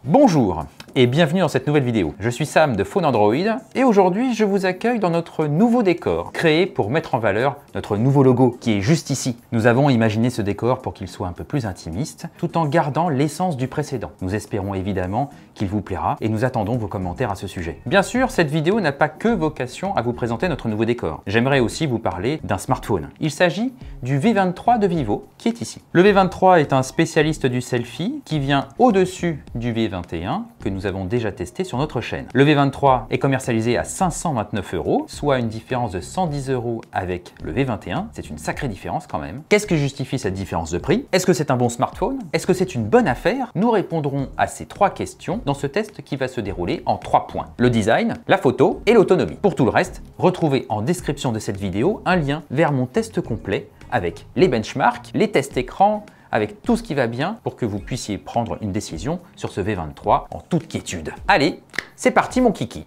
Bonjour et bienvenue dans cette nouvelle vidéo. Je suis Sam de Phone Android et aujourd'hui je vous accueille dans notre nouveau décor créé pour mettre en valeur notre nouveau logo qui est juste ici. Nous avons imaginé ce décor pour qu'il soit un peu plus intimiste tout en gardant l'essence du précédent. Nous espérons évidemment qu'il vous plaira et nous attendons vos commentaires à ce sujet. Bien sûr, cette vidéo n'a pas que vocation à vous présenter notre nouveau décor. J'aimerais aussi vous parler d'un smartphone. Il s'agit du V23 de Vivo qui est ici. Le V23 est un spécialiste du selfie qui vient au-dessus du V21 que nous avons déjà testé sur notre chaîne. Le V23 est commercialisé à 529 €, soit une différence de 110 € avec le V21. C'est une sacrée différence quand même. Qu'est-ce qui justifie cette différence de prix? Est-ce que c'est un bon smartphone? Est-ce que c'est une bonne affaire? Nous répondrons à ces trois questions dans ce test qui va se dérouler en 3 points. Le design, la photo et l'autonomie. Pour tout le reste, retrouvez en description de cette vidéo un lien vers mon test complet avec les benchmarks, les tests écran, avec tout ce qui va bien pour que vous puissiez prendre une décision sur ce V23 en toute quiétude. Allez, c'est parti mon kiki!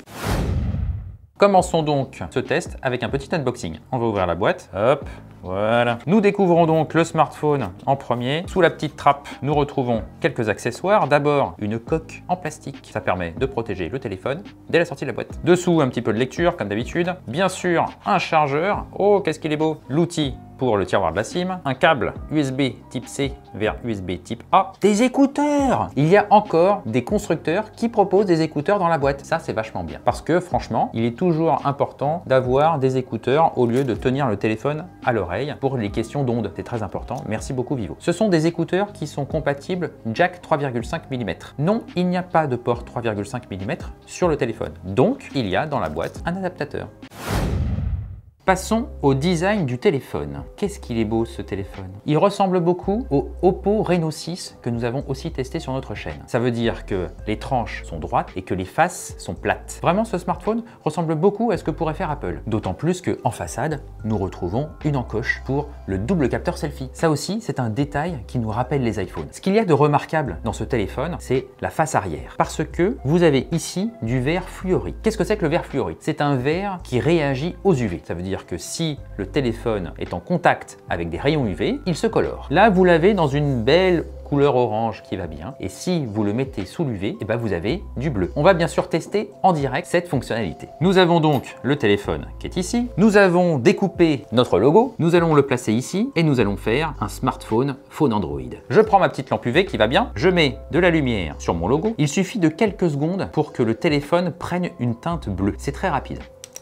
Commençons donc ce test avec un petit unboxing. On va ouvrir la boîte, hop, voilà. Nous découvrons donc le smartphone en premier. Sous la petite trappe, nous retrouvons quelques accessoires. D'abord, une coque en plastique. Ça permet de protéger le téléphone dès la sortie de la boîte. Dessous, un petit peu de lecture, comme d'habitude. Bien sûr, un chargeur. Oh, qu'est-ce qu'il est beau! L'outil pour le tiroir de la SIM, un câble USB type C vers USB type A, des écouteurs! Il y a encore des constructeurs qui proposent des écouteurs dans la boîte. Ça, c'est vachement bien. Parce que franchement, il est toujours important d'avoir des écouteurs au lieu de tenir le téléphone à l'oreille pour les questions d'ondes. C'est très important. Merci beaucoup Vivo. Ce sont des écouteurs qui sont compatibles jack 3,5 mm. Non, il n'y a pas de port 3,5 mm sur le téléphone. Donc, il y a dans la boîte un adaptateur. Passons au design du téléphone. Qu'est-ce qu'il est beau ce téléphone! Il ressemble beaucoup au Oppo Reno 6 que nous avons aussi testé sur notre chaîne. Ça veut dire que les tranches sont droites et que les faces sont plates. Vraiment, ce smartphone ressemble beaucoup à ce que pourrait faire Apple. D'autant plus qu'en façade, nous retrouvons une encoche pour le double capteur selfie. Ça aussi, c'est un détail qui nous rappelle les iPhones. Ce qu'il y a de remarquable dans ce téléphone, c'est la face arrière. Parce que vous avez ici du verre fluorite. Qu'est-ce que c'est que le verre fluorite? C'est un verre qui réagit aux UV. Ça veut dire que si le téléphone est en contact avec des rayons UV, il se colore. Là, vous l'avez dans une belle couleur orange qui va bien. Et si vous le mettez sous l'UV, vous avez du bleu. On va bien sûr tester en direct cette fonctionnalité. Nous avons donc le téléphone qui est ici. Nous avons découpé notre logo. Nous allons le placer ici et nous allons faire un smartphone Phone Android. Je prends ma petite lampe UV qui va bien. Je mets de la lumière sur mon logo. Il suffit de quelques secondes pour que le téléphone prenne une teinte bleue. C'est très rapide.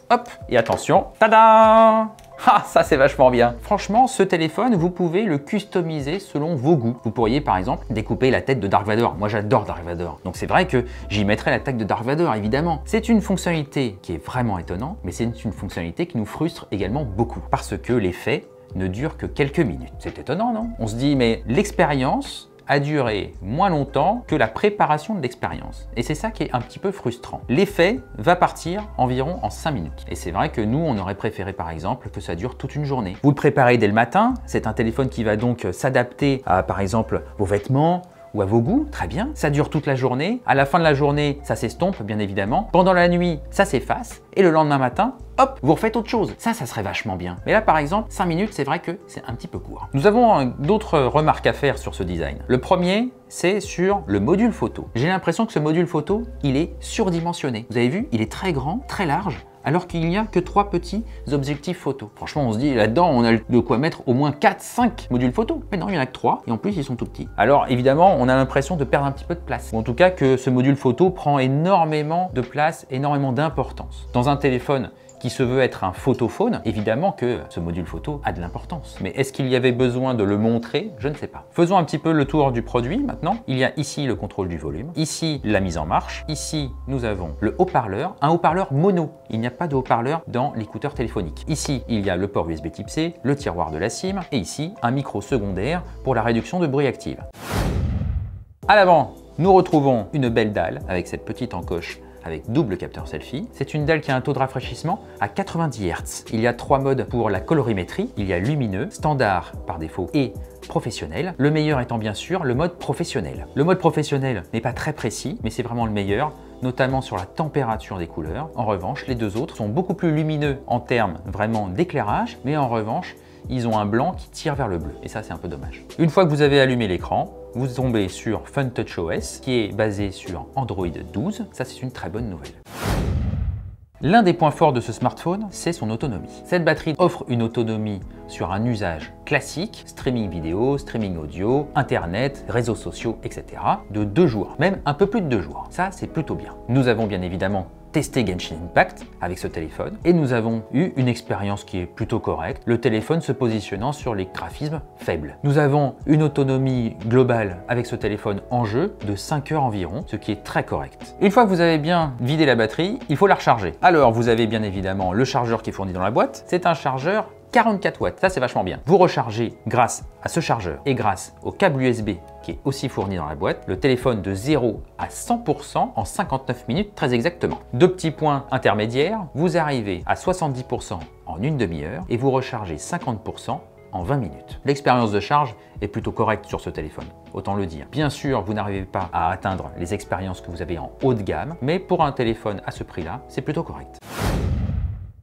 Hop, et attention, tada! Ah, ça c'est vachement bien. Franchement, ce téléphone, vous pouvez le customiser selon vos goûts. Vous pourriez par exemple découper la tête de Dark Vador. Moi j'adore Dark Vador. Donc c'est vrai que j'y mettrai la tête de Dark Vador, évidemment. C'est une fonctionnalité qui est vraiment étonnante, mais c'est une fonctionnalité qui nous frustre également beaucoup. Parce que l'effet ne dure que quelques minutes. C'est étonnant, non? On se dit, mais l'expérience a duré moins longtemps que la préparation de l'expérience. Et c'est ça qui est un petit peu frustrant. L'effet va partir environ en 5 minutes. Et c'est vrai que nous, on aurait préféré par exemple que ça dure toute une journée. Vous le préparez dès le matin, c'est un téléphone qui va donc s'adapter à par exemple vos vêtements, ou à vos goûts, très bien. Ça dure toute la journée. À la fin de la journée, ça s'estompe, bien évidemment. Pendant la nuit, ça s'efface. Et le lendemain matin, hop, vous refaites autre chose. Ça serait vachement bien. Mais là, par exemple, 5 minutes, c'est vrai que c'est un petit peu court. Nous avons d'autres remarques à faire sur ce design. Le premier, c'est sur le module photo. J'ai l'impression que ce module photo, il est surdimensionné. Vous avez vu, il est très grand, très large, alors qu'il n'y a que 3 petits objectifs photo. Franchement, on se dit, là-dedans, on a de quoi mettre au moins 4-5 modules photo. Mais non, il n'y en a que 3, et en plus, ils sont tout petits. Alors, évidemment, on a l'impression de perdre un petit peu de place. Ou en tout cas, que ce module photo prend énormément de place, énormément d'importance. Dans un téléphone qui se veut être un photophone, évidemment que ce module photo a de l'importance. Mais est-ce qu'il y avait besoin de le montrer? Je ne sais pas. Faisons un petit peu le tour du produit maintenant. Il y a ici le contrôle du volume, ici la mise en marche, ici nous avons le haut-parleur, un haut-parleur mono. Il n'y a pas de haut-parleur dans l'écouteur téléphonique. Ici, il y a le port USB type C, le tiroir de la SIM et ici, un micro secondaire pour la réduction de bruit active. À l'avant, nous retrouvons une belle dalle avec cette petite encoche avec double capteur selfie. C'est une dalle qui a un taux de rafraîchissement à 90 Hz. Il y a 3 modes pour la colorimétrie. Il y a lumineux, standard par défaut et professionnel. Le meilleur étant bien sûr le mode professionnel. Le mode professionnel n'est pas très précis, mais c'est vraiment le meilleur, notamment sur la température des couleurs. En revanche, les deux autres sont beaucoup plus lumineux en termes vraiment d'éclairage, mais en revanche, ils ont un blanc qui tire vers le bleu. Et ça, c'est un peu dommage. Une fois que vous avez allumé l'écran, vous tombez sur FunTouchOS qui est basé sur Android 12. Ça, c'est une très bonne nouvelle. L'un des points forts de ce smartphone, c'est son autonomie. Cette batterie offre une autonomie sur un usage classique, streaming vidéo, streaming audio, internet, réseaux sociaux, etc. de 2 jours, même un peu plus de 2 jours. Ça, c'est plutôt bien. Nous avons bien évidemment testé Genshin Impact avec ce téléphone et nous avons eu une expérience qui est plutôt correcte, le téléphone se positionnant sur les graphismes faibles. Nous avons une autonomie globale avec ce téléphone en jeu de 5 heures environ, ce qui est très correct. Une fois que vous avez bien vidé la batterie, il faut la recharger. Alors vous avez bien évidemment le chargeur qui est fourni dans la boîte, c'est un chargeur 44 watts, ça c'est vachement bien. Vous rechargez grâce à ce chargeur et grâce au câble USB qui est aussi fourni dans la boîte, le téléphone de 0 à 100% en 59 minutes très exactement. 2 petits points intermédiaires, vous arrivez à 70% en une demi-heure et vous rechargez 50% en 20 minutes. L'expérience de charge est plutôt correcte sur ce téléphone, autant le dire. Bien sûr, vous n'arrivez pas à atteindre les expériences que vous avez en haut de gamme, mais pour un téléphone à ce prix-là, c'est plutôt correct.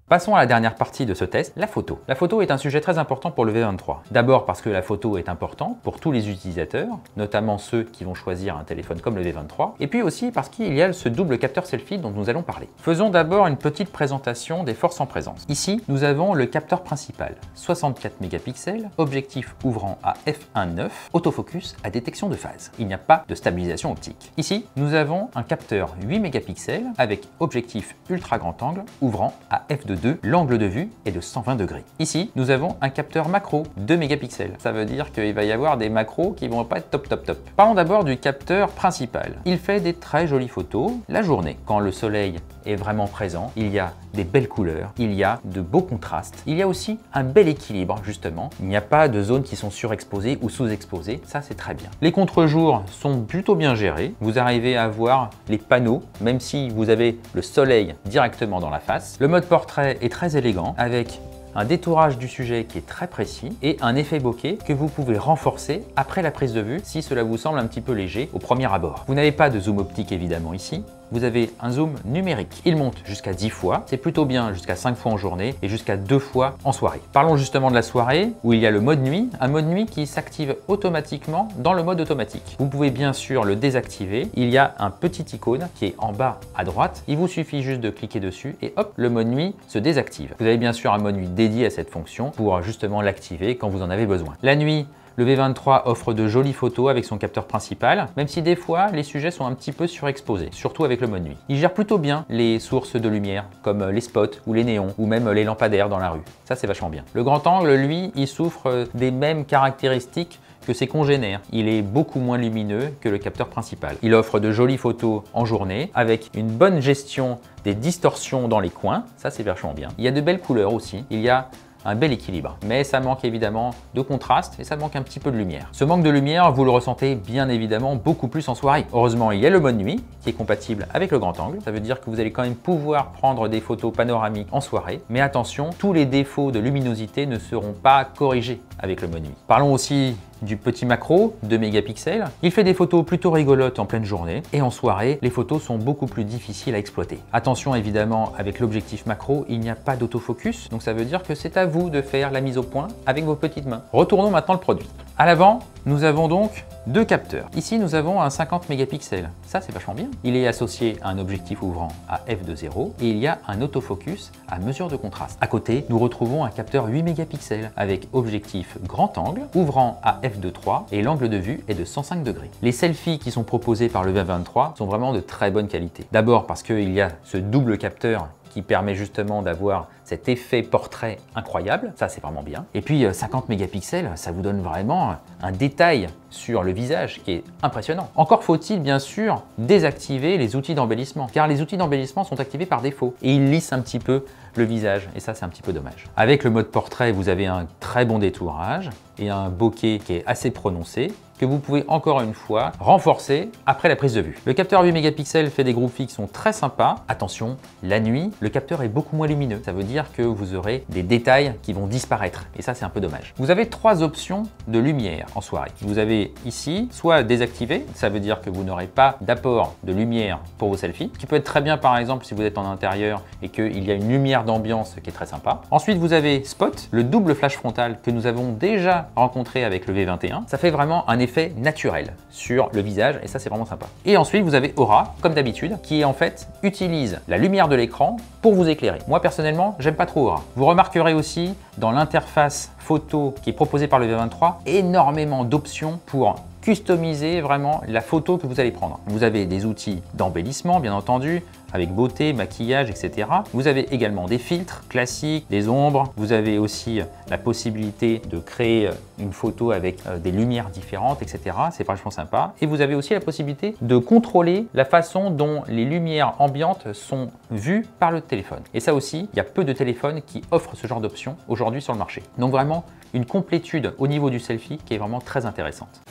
Passons à la dernière partie de ce test, la photo. La photo est un sujet très important pour le V23. D'abord parce que la photo est importante pour tous les utilisateurs, notamment ceux qui vont choisir un téléphone comme le V23, et puis aussi parce qu'il y a ce double capteur selfie dont nous allons parler. Faisons d'abord une petite présentation des forces en présence. Ici, nous avons le capteur principal, 64 mégapixels, objectif ouvrant à f1.9, autofocus à détection de phase. Il n'y a pas de stabilisation optique. Ici, nous avons un capteur 8 mégapixels avec objectif ultra grand angle ouvrant à f2.2. L'angle de vue est de 120 degrés. Ici, nous avons un capteur macro 2 mégapixels. Ça veut dire qu'il va y avoir des macros qui vont pas être top. Parlons d'abord du capteur principal. Il fait des très jolies photos la journée. Quand le soleil est vraiment présent, il y a des belles couleurs, il y a de beaux contrastes, il y a aussi un bel équilibre justement. Il n'y a pas de zones qui sont surexposées ou sous-exposées, ça c'est très bien. Les contre-jours sont plutôt bien gérés. Vous arrivez à voir les panneaux, même si vous avez le soleil directement dans la face. Le mode portrait est très élégant avec un détourage du sujet qui est très précis et un effet bokeh que vous pouvez renforcer après la prise de vue si cela vous semble un petit peu léger au premier abord. Vous n'avez pas de zoom optique évidemment ici, vous avez un zoom numérique. Il monte jusqu'à 10 fois, c'est plutôt bien jusqu'à 5 fois en journée et jusqu'à 2 fois en soirée. Parlons justement de la soirée où il y a le mode nuit, un mode nuit qui s'active automatiquement dans le mode automatique. Vous pouvez bien sûr le désactiver, il y a un petit icône qui est en bas à droite, il vous suffit juste de cliquer dessus et hop, le mode nuit se désactive. Vous avez bien sûr un mode nuit dédié à cette fonction pour justement l'activer quand vous en avez besoin. La nuit, le V23 offre de jolies photos avec son capteur principal, même si des fois les sujets sont un petit peu surexposés, surtout avec le mode nuit. Il gère plutôt bien les sources de lumière, comme les spots ou les néons, ou même les lampadaires dans la rue. Ça c'est vachement bien. Le grand angle, lui, il souffre des mêmes caractéristiques que ses congénères. Il est beaucoup moins lumineux que le capteur principal. Il offre de jolies photos en journée avec une bonne gestion des distorsions dans les coins. Ça c'est vachement bien. Il y a de belles couleurs aussi. Il y a un bel équilibre, mais ça manque évidemment de contraste et ça manque un petit peu de lumière. Ce manque de lumière, vous le ressentez bien évidemment beaucoup plus en soirée. Heureusement, il y a le mode nuit qui est compatible avec le grand angle. Ça veut dire que vous allez quand même pouvoir prendre des photos panoramiques en soirée, mais attention, tous les défauts de luminosité ne seront pas corrigés avec le mode nuit. Parlons aussi du petit macro 2 mégapixels. Il fait des photos plutôt rigolotes en pleine journée et en soirée, les photos sont beaucoup plus difficiles à exploiter. Attention évidemment, avec l'objectif macro, il n'y a pas d'autofocus, donc ça veut dire que c'est à vous de faire la mise au point avec vos petites mains. Retournons maintenant le produit. À l'avant, nous avons donc 2 capteurs. Ici, nous avons un 50 mégapixels. Ça, c'est vachement bien. Il est associé à un objectif ouvrant à f2.0 et il y a un autofocus à mesure de contraste. À côté, nous retrouvons un capteur 8 mégapixels avec objectif grand angle ouvrant à f2.3 et l'angle de vue est de 105 degrés. Les selfies qui sont proposés par le V23 sont vraiment de très bonne qualité. D'abord parce qu'il y a ce double capteur qui permet justement d'avoir cet effet portrait incroyable, ça c'est vraiment bien. Et puis 50 mégapixels, ça vous donne vraiment un détail sur le visage qui est impressionnant. Encore faut-il bien sûr désactiver les outils d'embellissement, car les outils d'embellissement sont activés par défaut et ils lissent un petit peu le visage et ça c'est un petit peu dommage. Avec le mode portrait, vous avez un très bon détourage et un bokeh qui est assez prononcé que vous pouvez encore une fois renforcer après la prise de vue. Le capteur 8 mégapixels fait des groupies qui sont très sympas. Attention, la nuit, le capteur est beaucoup moins lumineux. Ça veut dire que vous aurez des détails qui vont disparaître et ça c'est un peu dommage. Vous avez 3 options de lumière en soirée. Vous avez pouvez ici soit désactiver, ça veut dire que vous n'aurez pas d'apport de lumière pour vos selfies, ce qui peut être très bien par exemple si vous êtes en intérieur et qu'il y a une lumière d'ambiance qui est très sympa. Ensuite, vous avez Spot, le double flash frontal que nous avons déjà rencontré avec le V21. Ça fait vraiment un effet naturel sur le visage et ça, c'est vraiment sympa. Et ensuite, vous avez Aura, comme d'habitude, qui en fait utilise la lumière de l'écran pour vous éclairer. Moi, personnellement, j'aime pas trop Aura. Vous remarquerez aussi dans l'interface photo qui est proposée par le V23, énormément d'options pour customiser vraiment la photo que vous allez prendre. Vous avez des outils d'embellissement, bien entendu, avec beauté, maquillage, etc. Vous avez également des filtres classiques, des ombres. Vous avez aussi la possibilité de créer une photo avec des lumières différentes, etc. C'est vachement sympa. Et vous avez aussi la possibilité de contrôler la façon dont les lumières ambiantes sont vues par le téléphone. Et ça aussi, il y a peu de téléphones qui offrent ce genre d'options aujourd'hui sur le marché. Donc vraiment, une complétude au niveau du selfie qui est vraiment très intéressante.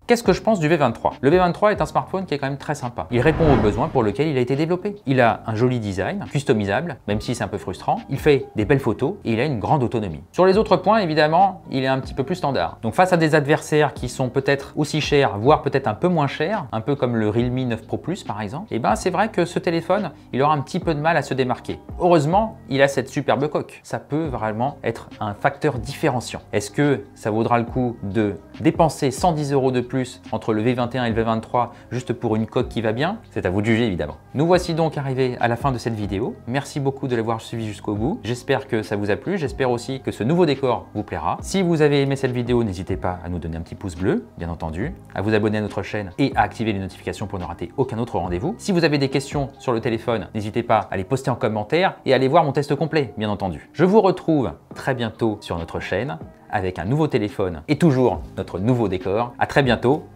Qu'est-ce que je pense du V23? Le V23 est un smartphone qui est quand même très sympa. Il répond aux besoins pour lesquels il a été développé. Il a un joli design, customisable, même si c'est un peu frustrant. Il fait des belles photos et il a une grande autonomie. Sur les autres points, évidemment, il est un petit peu plus standard. Donc face à des adversaires qui sont peut-être aussi chers, voire peut-être un peu moins chers, un peu comme le Realme 9 Pro Plus par exemple, et ben c'est vrai que ce téléphone, il aura un petit peu de mal à se démarquer. Heureusement, il a cette superbe coque. Ça peut vraiment être un facteur différenciant. Est-ce que ça vaudra le coup de dépenser 110 € de plus entre le V21 et le V23 juste pour une coque qui va bien? C'est à vous de juger évidemment. Nous voici donc arrivés à la fin de cette vidéo. Merci beaucoup de l'avoir suivi jusqu'au bout. J'espère que ça vous a plu. J'espère aussi que ce nouveau décor vous plaira. Si vous avez aimé cette vidéo, n'hésitez pas à nous donner un petit pouce bleu, bien entendu, à vous abonner à notre chaîne et à activer les notifications pour ne rater aucun autre rendez-vous. Si vous avez des questions sur le téléphone, n'hésitez pas à les poster en commentaire et à aller voir mon test complet, bien entendu. Je vous retrouve très bientôt sur notre chaîne avec un nouveau téléphone et toujours notre nouveau décor. À très bientôt